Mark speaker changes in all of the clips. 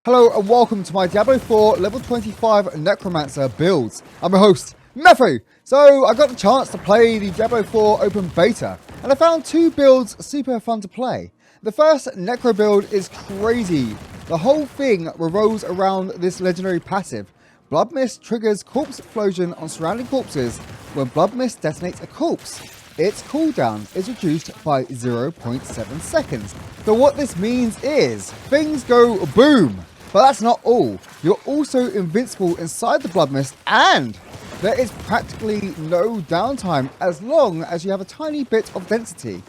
Speaker 1: Hello and welcome to my Diablo 4 level 25 Necromancer builds. I'm your host, Methfu. So I got the chance to play the Diablo 4 open beta and I found two builds super fun to play. The first Necro build is crazy. The whole thing revolves around this legendary passive. Blood Mist triggers corpse explosion on surrounding corpses when Blood Mist detonates a corpse. Its cooldown is reduced by 0.7 seconds. So what this means is things go boom. But that's not all. You're also invincible inside the Blood Mist and there is practically no downtime as long as you have a tiny bit of density.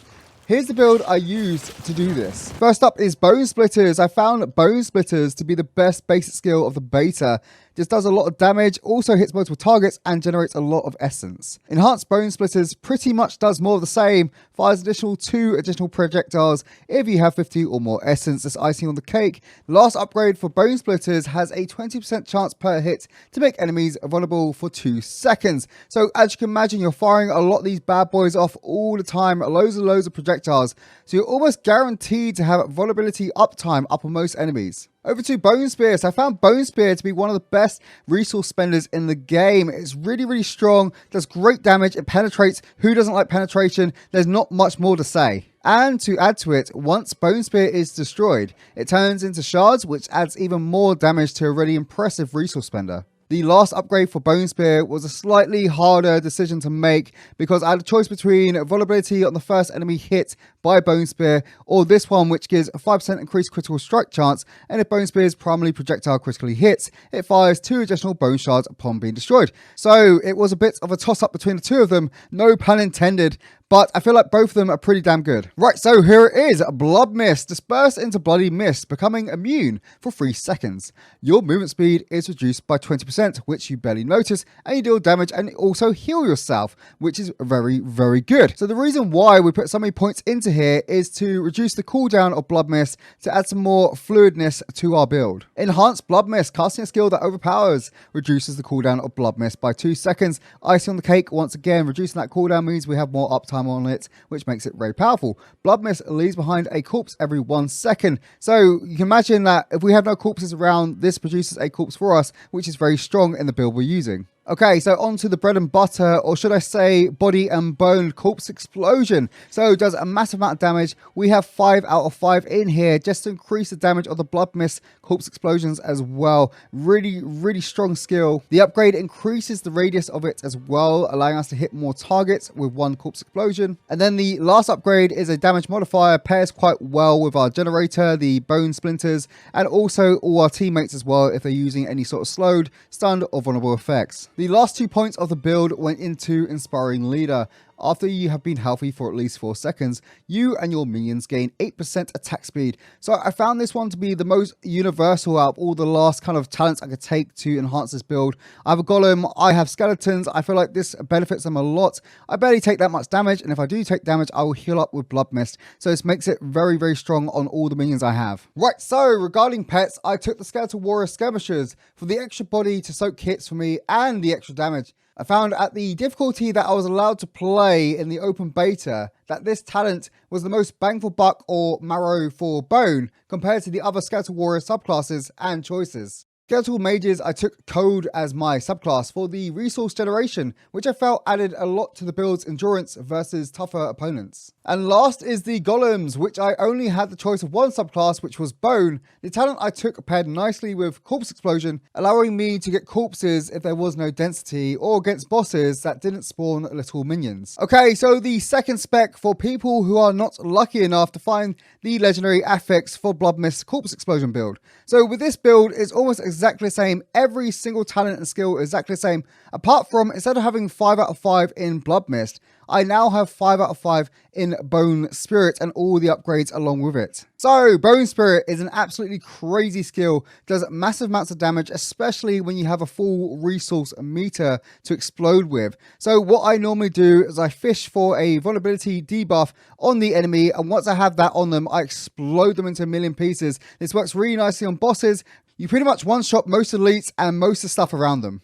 Speaker 1: Here's the build I used to do this. First up is Bone Splitters. I found Bone Splitters to be the best basic skill of the beta. Just does a lot of damage, also hits multiple targets and generates a lot of essence. Enhanced Bone Splitters pretty much does more of the same, fires two additional projectiles if you have 50 or more essence. That's icing on the cake. The last upgrade for Bone Splitters has a 20% chance per hit to make enemies vulnerable for 2 seconds. So as you can imagine, you're firing a lot of these bad boys off all the time, loads and loads of projectiles. So you're almost guaranteed to have vulnerability uptime up on most enemies. Over to Bone Spear. So I found Bone Spear to be one of the best resource spenders in the game. It's really strong, does great damage, it penetrates. Who doesn't like penetration? There's not much more to say. And to add to it, once Bone Spear is destroyed, it turns into shards, which adds even more damage to a really impressive resource spender. The last upgrade for Bone Spear was a slightly harder decision to make because I had a choice between vulnerability on the first enemy hit by Bone Spear or this one, which gives a 5% increased critical strike chance, and if Bone Spear's primary projectile critically hits, it fires 2 additional bone shards upon being destroyed. So it was a bit of a toss-up between the two of them, no pun intended, but I feel like both of them are pretty damn good. Right, so here it is. Blood Mist. Disperse into bloody mist, becoming immune for 3 seconds. Your movement speed is reduced by 20%, which you barely notice, and you deal damage and also heal yourself, which is very good. So the reason why we put so many points into here is to reduce the cooldown of Blood Mist to add some more fluidness to our build. Enhanced Blood Mist. Casting a skill that overpowers reduces the cooldown of Blood Mist by 2 seconds. Icing on the cake, once again, reducing that cooldown means we have more uptime on it, which makes it very powerful. Blood Mist leaves behind a corpse every 1 second. So you can imagine that if we have no corpses around, this produces a corpse for us, which is very strong in the build we're using. Okay, so on to the bread and butter, or should I say body and bone corpse explosion. So it does a massive amount of damage. We have 5 out of 5 in here just to increase the damage of the Blood Mist corpse explosions as well. Really strong skill. The upgrade increases the radius of it as well, allowing us to hit more targets with 1 corpse explosion. And then the last upgrade is a damage modifier, pairs quite well with our generator, the bone splinters, and also all our teammates as well if they're using any sort of slowed, stunned, or vulnerable effects. The last 2 points of the build went into Inspiring Leader. After you have been healthy for at least 4 seconds, you and your minions gain 8% attack speed. So I found this one to be the most universal out of all the last kind of talents I could take to enhance this build. I have a golem, I have skeletons, I feel like this benefits them a lot. I barely take that much damage, and if I do take damage, I will heal up with Blood Mist. So this makes it very strong on all the minions I have. Right, so regarding pets, I took the Skeletal Warrior Skirmishers for the extra body to soak hits for me and the extra damage. I found at the difficulty that I was allowed to play in the open beta that this talent was the most bang for buck or marrow for bone compared to the other Skeletal Warrior subclasses and choices. Skeletal Mages, I took Code as my subclass for the resource generation, which I felt added a lot to the build's endurance versus tougher opponents. And last is the Golems, which I only had the choice of 1 subclass, which was Bone. The talent I took paired nicely with Corpse Explosion, allowing me to get corpses if there was no density, or against bosses that didn't spawn little minions. Okay, so the second spec for people who are not lucky enough to find the legendary affix for Blood Mist Corpse Explosion build. So with this build, it's almost exactly the same. Every single talent and skill is exactly the same, apart from instead of having 5 out of 5 in Blood Mist, I now have 5 out of 5 in Bone Spirit and all the upgrades along with it. So Bone Spirit is an absolutely crazy skill, does massive amounts of damage, especially when you have a full resource meter to explode with. So what I normally do is I fish for a vulnerability debuff on the enemy, and once I have that on them, I explode them into a million pieces. This works really nicely on bosses. You pretty much one-shot most elites and most of the stuff around them.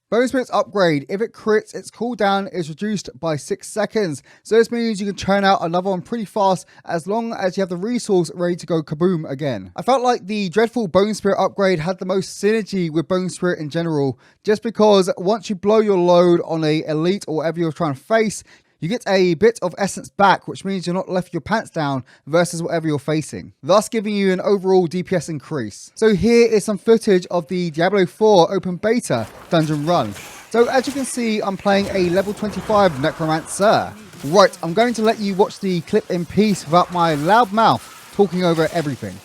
Speaker 1: Bone Spirit's upgrade, if it crits, its cooldown is reduced by 6 seconds. So this means you can churn out another one pretty fast as long as you have the resource ready to go kaboom again. I felt like the Dreadful Bone Spirit upgrade had the most synergy with Bone Spirit in general, just because once you blow your load on a elite or whatever you're trying to face, you get a bit of essence back, which means you're not left your pants down versus whatever you're facing, thus giving you an overall DPS increase. So here is some footage of the Diablo 4 open beta dungeon run. So as you can see, I'm playing a level 25 Necromancer. Right, I'm going to let you watch the clip in peace without my loud mouth talking over everything.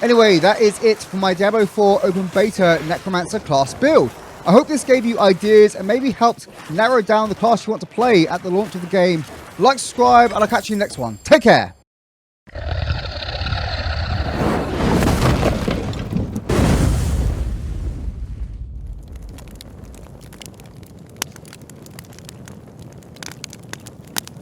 Speaker 1: Anyway, that is it for my Diablo 4 open beta Necromancer class build. I hope this gave you ideas and maybe helped narrow down the class you want to play at the launch of the game. Like, subscribe, and I'll catch you in the next one. Take care.